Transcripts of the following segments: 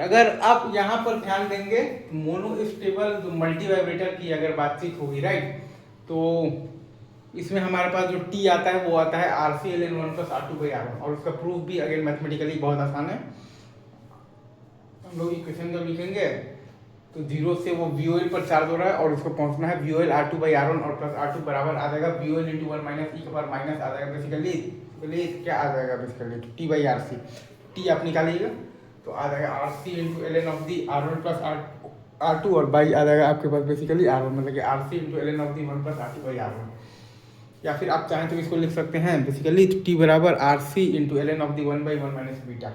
Sir अगर आप यहाँ पर ध्यान देंगे मोनो स्टेबल जो मल्टी वाइब्रेटर की अगर बातचीत होगी राइट, तो इसमें हमारे पास जो टी आता है वो आता है RCln1 + R2/R1 और उसका प्रूफ भी अगेन मैथमेटिकली बहुत आसान है। हम लोग इक्वेशन जब लिखेंगे तो जीरो से वो VOL पर चार्ज हो रहा है और उसको पहुंचना है VOL R2/R1 और प्लस R2 बराबर आ जाएगा VOL × 1 - e⁻ आ जाएगा बेसिकली क्या आ जाएगा बेसिकली T/RC। टी आप निकालिएगा तो आ जाएगा RC × ln(R1 + R2) और बाई आ जाएगा आपके पास बेसिकली R1, मतलब कि RC × ln(1 + R2/R1)। या फिर आप चाहें तो इसको लिख सकते हैं बेसिकली T बराबर RC × ln(1/1 - बीटा।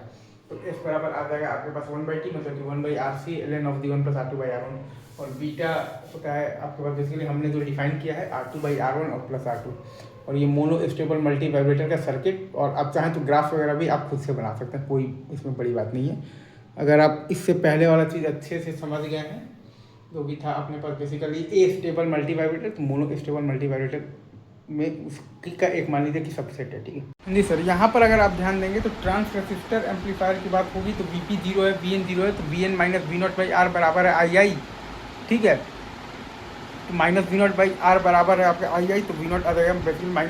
तो S बराबर आ जाएगा आपके पास 1/T, मतलब कि 1/RC ln(1 + R2/R1) और बीटा होता है आपके पास बेसिकली हमने जो डिफाइन किया है R2/R1 और प्लस R2। और ये मोनो स्टेबल मल्टी वाइब्रेटर का सर्किट, और आप चाहें तो ग्राफ वगैरह भी आप खुद से बना सकते हैं, कोई इसमें बड़ी बात नहीं है। अगर आप इससे पहले वाला चीज़ अच्छे से समझ गए हैं जो भी था अपने पास बेसिकली ए स्टेबल मल्टी वाइब्रेटर, तो मोनो स्टेबल मल्टी वाइब्रेटर में उसकी का एक मान लीजिए कि सबसेट है, ठीक है जी सर। यहाँ पर अगर आप ध्यान देंगे तो ट्रांस रेसिस्टर एम्पलीफायर की बात होगी तो Vp 0 है, Vn 0 है, तो Vn - V0/R बराबर है II, ठीक है। तो -V0/R बराबर है आपका II, तो V0 आ जाएगा बेसिकली -II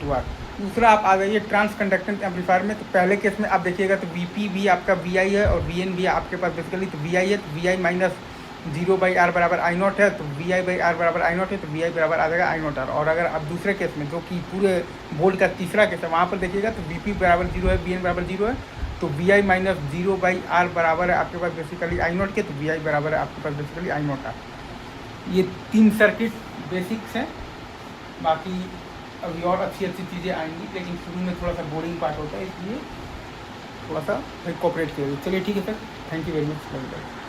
× R। दूसरा आप आ जाइए ट्रांस कंडक्टेंस एम्पलीफायर में, तो पहले केस में आप देखिएगा तो Vp भी आपका Vi है और Vn भी आपके पास बेसिकली तो Vi है, तो Vi - 0/R बराबर I0 है, तो Vi/R बराबर I0 है, तो Vi बराबर आ जाएगा I0R। और अगर आप दूसरे केस में जो कि पूरे बोर्ड का तीसरा केस है वहाँ पर देखिएगा तो Vp बराबर 0 है, Vn बराबर 0 है, तो Vi - 0/R बराबर है आपके पास बेसिकली I0 के, तो Vi बराबर है आपके पास बेसिकली I0R। ये 3 सर्किट बेसिक्स हैं, बाकी अभी और अच्छी चीज़ें आएंगी, लेकिन शुरू में थोड़ा सा बोरिंग पार्ट होता है, इसलिए थोड़ा सा कोऑपरेट कीजिए। चलिए ठीक है sir, thank you very much.